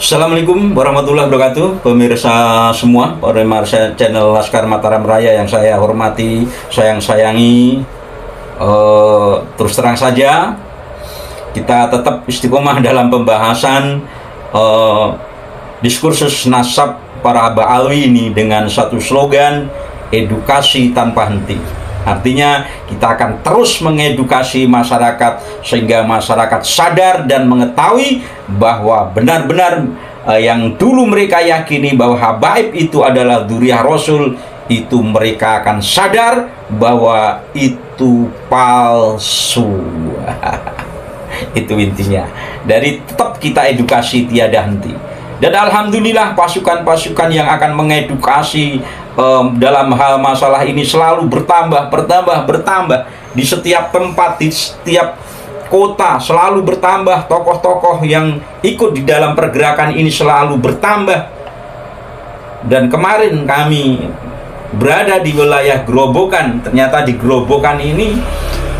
Assalamualaikum warahmatullahi wabarakatuh, pemirsa semua, pemirsa channel Laskar Mataram Raya yang saya hormati, sayangi. Terus terang saja, kita tetap istiqomah dalam pembahasan diskursus nasab para Ba'alwi ini dengan satu slogan edukasi tanpa henti. Artinya kita akan terus mengedukasi masyarakat sehingga masyarakat sadar dan mengetahui bahwa benar-benar yang dulu mereka yakini bahwa habaib itu adalah dzurriyyah Rasul, itu mereka akan sadar bahwa itu palsu. Itu intinya. Dari tetap kita edukasi tiada henti. Dan alhamdulillah pasukan-pasukan yang akan mengedukasi dalam hal masalah ini selalu bertambah di setiap tempat, di setiap kota selalu bertambah. Tokoh-tokoh yang ikut di dalam pergerakan ini selalu bertambah. Dan kemarin kami berada di wilayah Grobogan, ternyata di Grobogan ini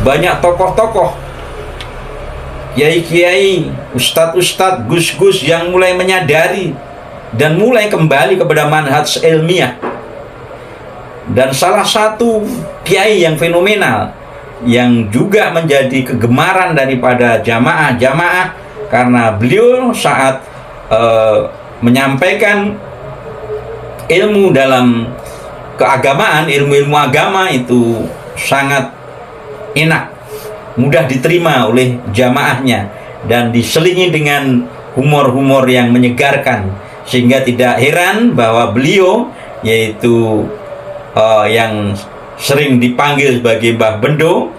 banyak tokoh-tokoh, kiai-kiai, ustadz-ustadz, gus-gus yang mulai menyadari dan mulai kembali kepada manhaj ilmiah. Dan salah satu kiai yang fenomenal yang juga menjadi kegemaran daripada jamaah karena beliau saat menyampaikan ilmu dalam keagamaan, ilmu-ilmu agama itu sangat enak, mudah diterima oleh jamaahnya dan diselingi dengan humor-humor yang menyegarkan, sehingga tidak heran bahwa beliau yaitu yang sering dipanggil sebagai Mbah Bendo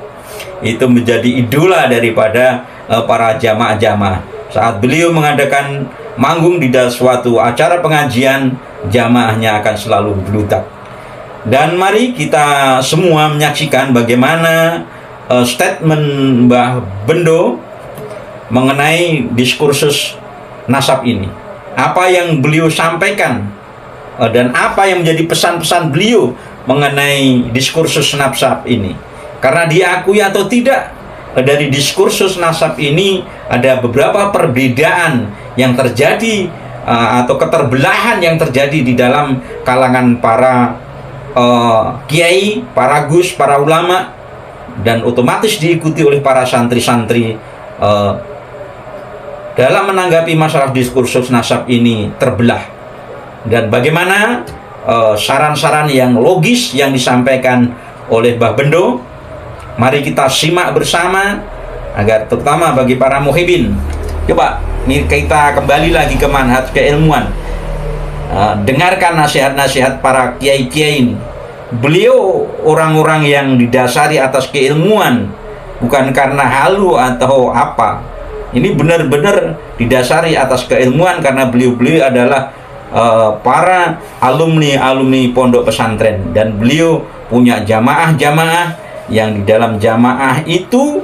itu menjadi idola daripada para jamaah-jamaah. Saat beliau mengadakan manggung di dalam suatu acara pengajian, jamaahnya akan selalu beludak. Dan mari kita semua menyaksikan bagaimana statement Mbah Bendo mengenai diskursus nasab ini. Apa yang beliau sampaikan dan apa yang menjadi pesan-pesan beliau mengenai diskursus nasab ini. Karena diakui atau tidak, dari diskursus nasab ini ada beberapa perbedaan yang terjadi atau keterbelahan yang terjadi di dalam kalangan para kiai, para gus, para ulama, dan otomatis diikuti oleh para santri-santri dalam menanggapi masalah diskursus nasab ini terbelah. Dan bagaimana saran-saran yang logis yang disampaikan oleh Mbah Bendo, mari kita simak bersama agar terutama bagi para muhibin. Coba nih kita kembali lagi ke manhaj keilmuan. Dengarkan nasihat-nasihat para kiai-kiai ini. Beliau orang-orang yang didasari atas keilmuan, bukan karena halu atau apa. Ini benar-benar didasari atas keilmuan karena beliau-beliau adalah para alumni pondok pesantren, dan beliau punya jamaah yang di dalam jamaah itu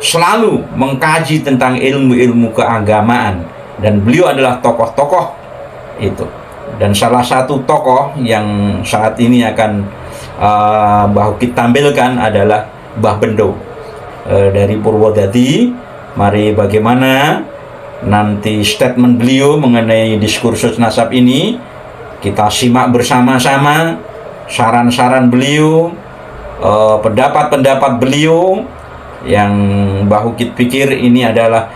selalu mengkaji tentang ilmu-ilmu keagamaan, dan beliau adalah tokoh-tokoh itu. Dan salah satu tokoh yang saat ini akan Mbah Ukit tampilkan adalah Mbah Bendo dari Purwodadi. Mari bagaimana nanti statement beliau mengenai diskursus nasab ini kita simak bersama-sama, saran-saran beliau, pendapat-pendapat beliau yang Mbah Ukit pikir ini adalah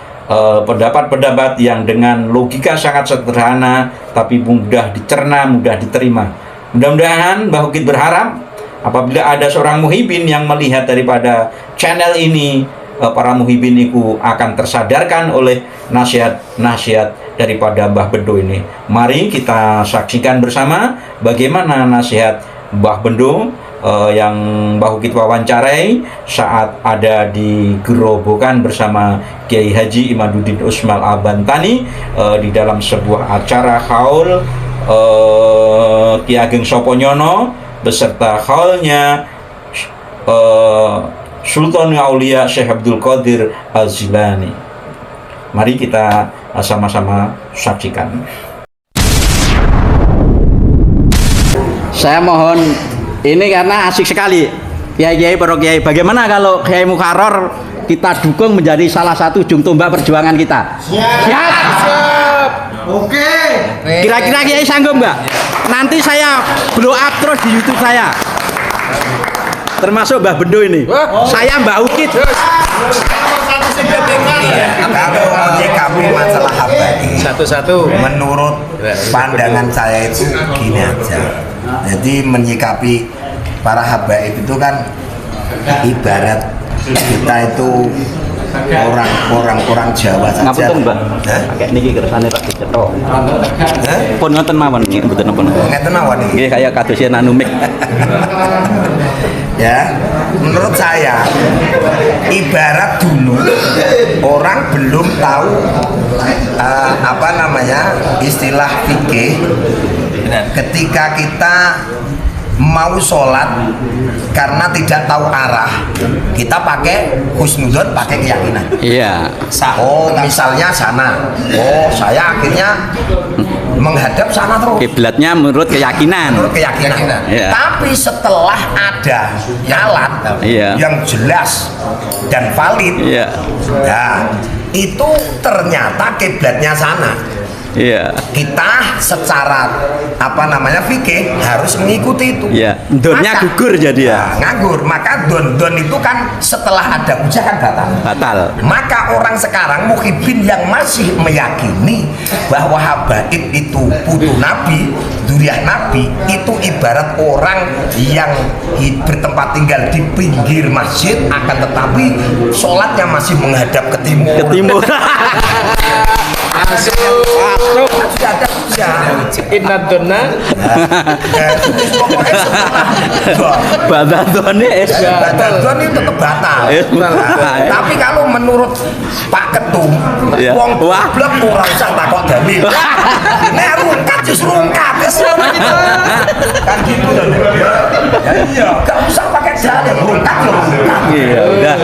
pendapat-pendapat yang dengan logika sangat sederhana tapi mudah dicerna, mudah diterima. Mudah-mudahan Mbah Ukit berharap apabila ada seorang muhibin yang melihat daripada channel ini, para muhibin itu akan tersadarkan oleh nasihat-nasihat daripada Mbah Bendo ini. Mari kita saksikan bersama bagaimana nasihat Mbah Bendo yang Mbah Ukit wawancarai saat ada di Grobogan bersama Kiai Haji Imaduddin Usmal Abantani di dalam sebuah acara haul Ki Ageng Soponyono beserta haulnya Sultan Aulia Syekh Abdul Qadir Al-Jilani. Mari kita sama-sama saksikan. Saya mohon, ini karena asik sekali Kiai-kiai, para kiai, bagaimana kalau Kiai Muharrar kita dukung menjadi salah satu ujung tombak perjuangan kita? Siap. Oke. Kira-kira Kiai sanggup nggak? Nanti saya blow up terus di YouTube saya. Termasuk Mbah Bendo ini. Saya Mbak Ukit. Kalau menyikapi masalah habaib Satu-satu. menurut pandangan saya itu gini aja. Jadi menyikapi para habaib itu kan ibarat kita itu orang Jawa saja. Ngapunten, Mbak. Hah? Kayak niki kersane Pak Dicetok. Hah? Pun ngoten mawon nggih, mboten napa. Ngeten mawon iki. Nggih kaya kados yen anu mik. Ya, menurut saya ibarat dulu orang belum tahu apa namanya istilah fikih. Ketika kita mau sholat karena tidak tahu arah, kita pakai husnudzon, pakai keyakinan. Iya. Oh, misalnya sana. Oh, saya akhirnya menghadap sana terus. Kiblatnya menurut keyakinan. Menurut keyakinan. Iya. Tapi setelah ada alat Iya. yang jelas dan valid, Iya. nah itu ternyata kiblatnya sana. Iya. Kita secara apa namanya fikih harus mengikuti itu. Iya. Donnya Maka- gugur jadi ya. Nah, nganggur. Maka don itu kan setelah ada hujah kan batal. Batal. Maka orang sekarang muhibin yang masih meyakini bahwa habaib itu putu Nabi, duriah Nabi, itu ibarat orang yang bertempat tinggal di pinggir masjid, akan tetapi sholatnya masih menghadap ke timur. Ke timur. Masuk. Sudah ada hujah. Inna donna. Pokoknya setelah Badadone Badadon itu tetap batal. Nah, tapi kalau menurut Pak Ketum, Iya. wong Wah. goblok ora usah takok dalil. Nek rungkat justru rungkat kan gitu loh. Iya, gak usah pakai dalil, rungkat loh. Iya, udah.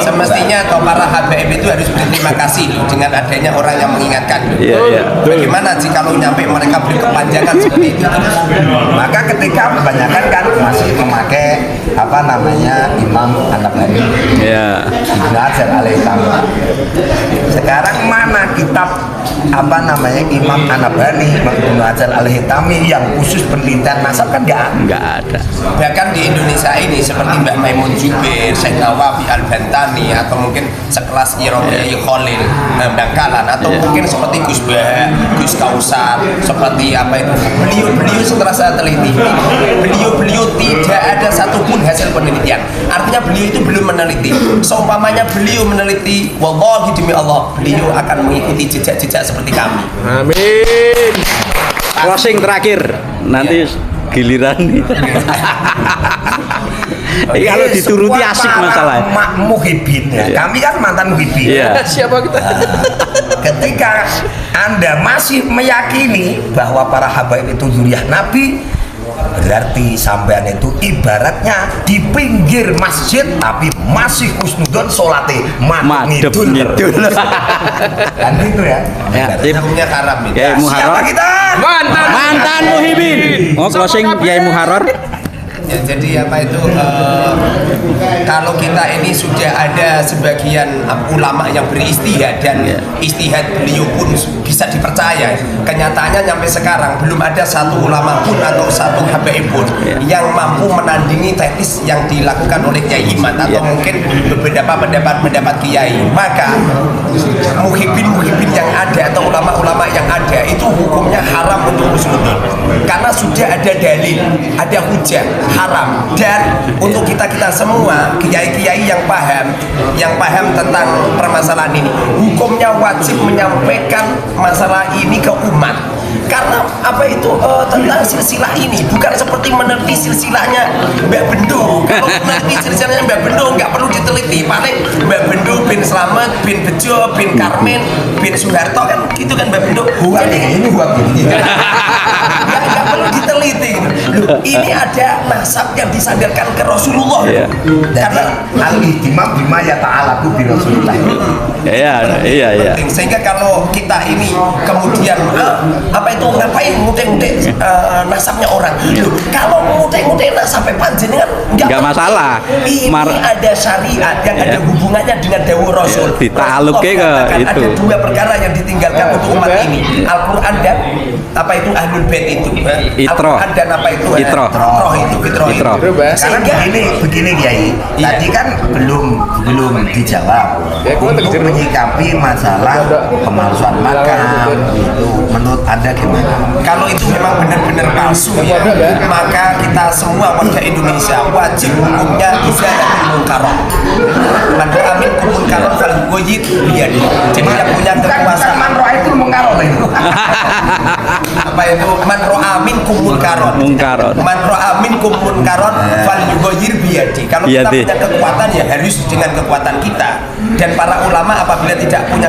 Semestinya atau para habaib itu harus berterima kasih loh dengan adanya orang yang mengingatkan. Iya, iya. Bagaimana jika kalau nyampe mereka beri kepanjangan seperti itu terus? Maka ketika kebanyakan kan masih memakai apa namanya Imam An-Nabhani, Iya. Ibnu Hajar al-Haytami. Sekarang mana kitab apa namanya Imam An-Nabhani, Ibnu Hajar al-Haytami yang khusus penelitian nasab kan nggak ada. Enggak ada. Bahkan di Indonesia ini seperti Mbak Maimun Jubair, Syekh Nawawi Al-Bantani atau mungkin sekelas Iromiyai Khalil Bangkalan atau Iya. mungkin seperti Gus Bah, Gus Kausar, seperti apa itu beliau setelah saya teliti beliau tidak ada satupun hasil penelitian, artinya beliau itu belum meneliti. Seumpamanya beliau meneliti, wallahi demi Allah beliau akan mengikuti jejak-jejak seperti kami. Amin. Closing terakhir. Nanti giliran nih. Kalau dituruti Semua asik para masalahnya. Muhibin ya. Iya. Kami kan mantan muhibin. Iya. Siapa kita? Ketika Anda masih meyakini bahwa para habaib itu zuriyah Nabi, berarti sampean itu ibaratnya di pinggir masjid tapi masih husnudon sholatnya Madep ngidul. ngidul. Kan gitu ya. Ya, tip. Hukumnya haram itu. Kiai Siapa Muharrar. kita? Mantan Muhibin. Mau closing Kiai Muharrar? Ya, jadi apa itu kalau kita ini sudah ada sebagian ulama yang beristihad dan istihad beliau pun bisa dipercaya, kenyataannya sampai sekarang belum ada satu ulama pun atau satu habaib pun yang mampu menandingi teknis yang dilakukan oleh Kiai Iman atau mungkin beberapa pendapat kiai. Maka muhibin yang ada atau ulama-ulama yang ada itu hukumnya haram untuk husnudon karena sudah ada dalil, ada hujah haram. Dan untuk kita semua kiai-kiai yang paham tentang permasalahan ini, hukumnya wajib menyampaikan masalah ini ke umat. Karena apa itu tentang silsilah ini bukan seperti meneliti silsilahnya Mbak Bendo. Kalau meneliti silsilahnya Mbak Bendo nggak perlu diteliti, paling Mbak Bendo bin Slamet bin Bejo bin Karmen bin Soeharto kan gitu kan Mbak Bendo. Buat ini buat ini. Nggak perlu diteliti gitu. Loh, ini ada nasab yang disandarkan ke Rasulullah. Iya. Jadi al-ihtimam bima ya ta'ala bi Rasulullah. Iya. Penting. Sehingga kalau kita ini kemudian apa itu ngapain mutek-mutek nasabnya orang. Loh, kalau mutek-mutek nasabnya panjenengan Nggak masalah. Ini ada syariat yang ada hubungannya dengan dawuh Rasul. Dita'alluqke ke Rasulullah itu. ada dua perkara yang ditinggalkan untuk umat ini. Al-Qur'an dan apa itu Ahlul Bait itu. Itro. Al-Qur'an dan apa itu? Itro. Fitrah itu. Itro. Karena begini Kiai, tadi kan belum dijawab untuk menyikapi masalah pemalsuan makam itu menurut Anda gimana? Kalau itu memang benar-benar palsu ya, maka kita semua warga Indonesia wajib hukumnya izalatul munkarat. Man amin kumun karam fal yughayir biyadi. Jadi yang punya kekuasaan man roa itu mengkarot itu. apa itu man ro'a minkum munkaron. Man ro'a minkum munkaron fal yughayir biyadi. Kalau kita punya kekuatan ya harus dengan kekuatan kita. Dan para ulama apabila tidak punya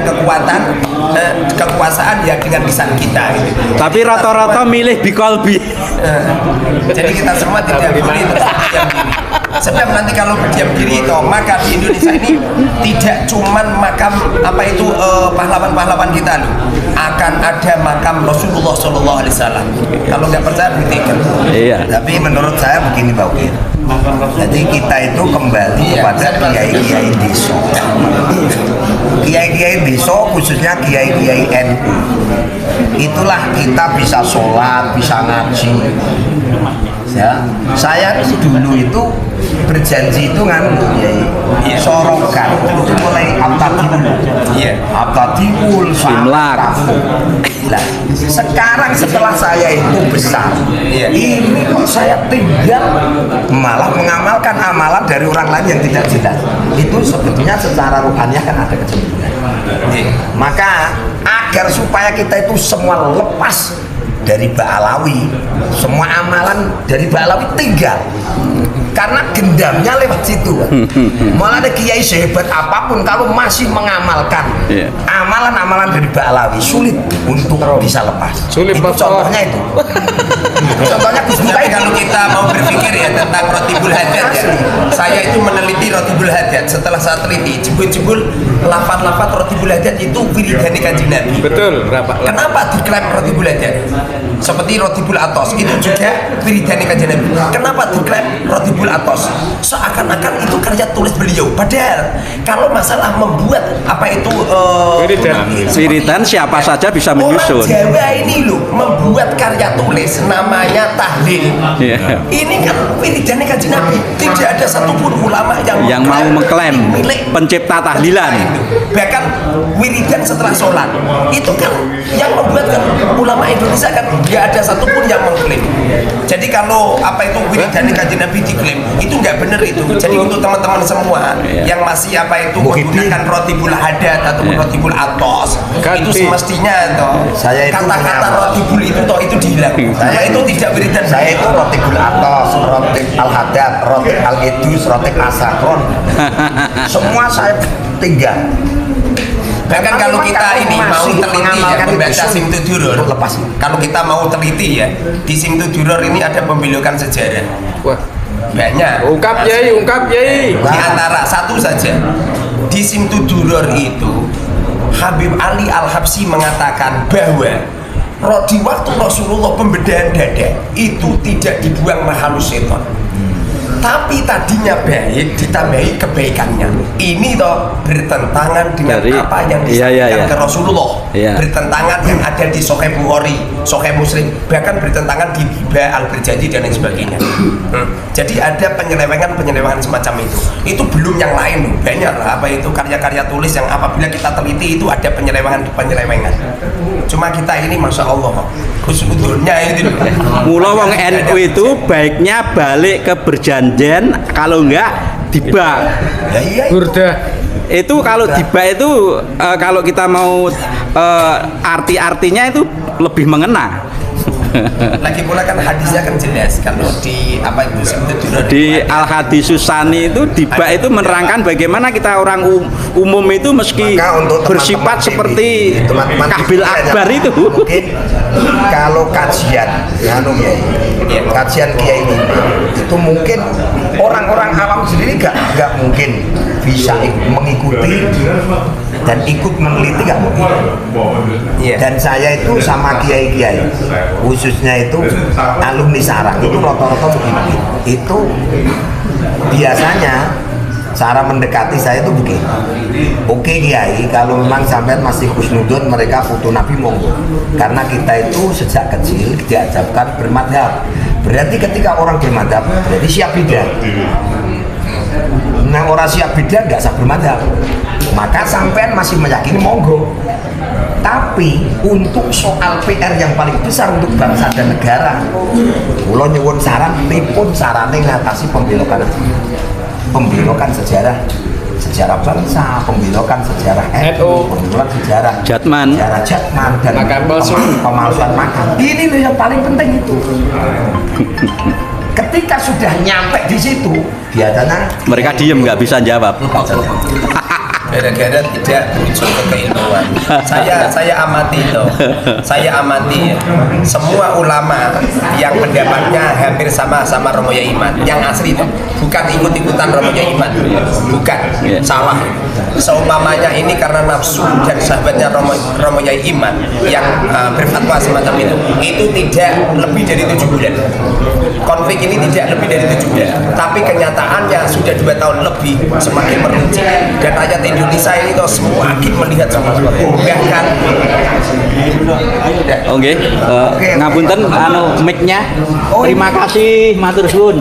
kekuasaan ya dengan lisan kita gitu. Tapi rata-rata milih bikolbi. Jadi kita semua tidak boleh terus berdiam diri. Sebab nanti kalau berdiam diri itu maka di Indonesia ini tidak cuman makam apa itu pahlawan-pahlawan kita loh, akan ada makam Rasulullah Shallallahu Alaihi Wasallam. Kalau nggak percaya buktikan. Iya. Tapi menurut saya begini Pak Ukir. Jadi kita itu kembali kepada kiai-kiai desa. Kiai-kiai desa khususnya kiai-kiai NU. Itulah kita bisa sholat, bisa ngaji. Ya, saya dulu itu berjanji itu kan sorokan itu mulai abtadiul Imlak. Nah, sekarang setelah saya itu besar, ini kok saya tinggal malah mengamalkan amalan dari orang lain yang tidak jelas. Itu sebetulnya secara rohaniah kan ada kecenderungan. Maka agar supaya kita itu semua lepas dari Ba'alawi, semua amalan dari Ba'alawi tinggal karena gendamnya lewat situ. Malah ada kiai sehebat apapun kalau masih mengamalkan amalan-amalan dari Ba'alawi sulit untuk bisa lepas. Sulit itu contohnya itu. Contohnya Gus Miftah. Kalau kita mau berpikir ya tentang Rotibul Hajat ya, saya itu meneliti Rotibul Hajat. Setelah saya teliti, jebul-jebul lafaz-lafaz Rotibul Hajat itu wiridane Kanjeng Nabi. Betul, Kenapa diklaim Rotibul Hajat? Seperti Rotibul Atos itu juga wiridane Kanjeng Nabi. Kenapa diklaim Rotibul Atos? Seakan-akan itu karya tulis beliau. Padahal kalau masalah membuat apa itu Wiridan siapa saja bisa menyusun. Orang Jawa ini loh membuat karya tulis namanya tahlil. Ini kan wiridannya Kanjeng Nabi. Tidak ada satupun ulama yang mau mengklaim pencipta tahlilan. Bahkan wiridan setelah sholat itu kan yang membuat kan ulama Indonesia kan tidak ada satupun yang mengklaim. Jadi kalau apa itu wiridannya Kanjeng Nabi diklaim itu nggak benar itu. Jadi untuk teman-teman semua yang masih apa itu menggunakan Rotibul Hadat atau Rotibul Atos itu semestinya toh kata-kata Rotibul itu toh itu dihilangkan. Saya itu tidak wiridan. Saya itu Rotibul Atos, Rotib Al-Haddad, Rotib Al-Idus, Rotib Asakron. Semua saya tinggal. Bahkan kalau kita ini mau teliti ya membaca Simtuduror, kalau kita mau teliti ya di Simtuduror ini ada pembelokan sejarah. Wah, banyak. Ungkap Yai. Di antara satu saja di Simtuduror itu Habib Ali Al-Habsyi mengatakan bahwa di waktu Rasulullah pembedahan dada itu tidak dibuang mahalus seton, tapi tadinya baik ditambahi kebaikannya. Ini toh bertentangan dengan apa yang disampaikan ke Rasulullah, bertentangan yang ada di Sahih Bukhari, Sahih Muslim, bahkan bertentangan di Hibah Al-Berjanji dan lain sebagainya. Jadi ada penyelewengan semacam itu. Itu belum yang lain loh, banyak lah apa itu karya-karya tulis yang apabila kita teliti itu ada penyelewengan. Cuma kita ini masya Allah khusnudurnya itu. Mula wong NU itu baiknya balik ke berjanjian, kalau enggak dibak. Burdah. Itu kalau dibak itu kalau kita mau arti-artinya itu lebih mengena. Lagi pula kan hadisnya kan jelas kalau di apa itu Di Al-Hadisus Sani itu di bab itu menerangkan bagaimana kita orang umum itu meski Maka untuk teman-teman bersifat TV, seperti teman-teman Kahbil TV Akbar aja, itu. mungkin kalau kajian kajian Kiai ini itu mungkin orang-orang awam sendiri nggak mungkin bisa mengikuti dan ikut meneliti, nggak mungkin. Iya. Dan saya itu sama kiai-kiai khususnya itu alumni sarang itu rata-rata begini, itu biasanya cara mendekati saya itu begini. Oke kiai, kalau memang sampai masih husnudon mereka foto nabi monggo, karena kita itu sejak kecil diajarkan bermadhab. Berarti ketika orang bermadhab berarti siap bidah. Nah orang siap bidah nggak sah bermadhab, maka sampean masih meyakini monggo. Tapi untuk soal PR yang paling besar untuk bangsa dan negara, kula nyuwun saran pripun sarane ngatasi pembelokan sejarah bangsa, pembelokan sejarah NU, pembelokan sejarah Jatman dan Makam palsu. pemalsuan makam. Ini loh yang paling penting itu. Ketika sudah nyampe di situ, biasanya Mereka diem nggak bisa jawab. gara-gara tidak muncul keilmuan. Saya amati itu. Saya amati ya. Semua ulama yang pendapatnya hampir sama Romo Yai Iman, yang asli itu bukan ikut-ikutan Romo Yai Iman. Bukan. Yeah. Salah. Seumpamanya ini karena nafsu dan sahabatnya Romo Yai Iman yang berfatwa semacam itu tidak lebih dari 7 bulan. Konflik ini tidak lebih dari 7 bulan. Tapi kenyataannya sudah 2 tahun lebih, semakin meruncing, dan rakyat Indonesia ini kok semakin melihat bahkan Oke, ngapunten anu mic-nya. Terima kasih matur suwun.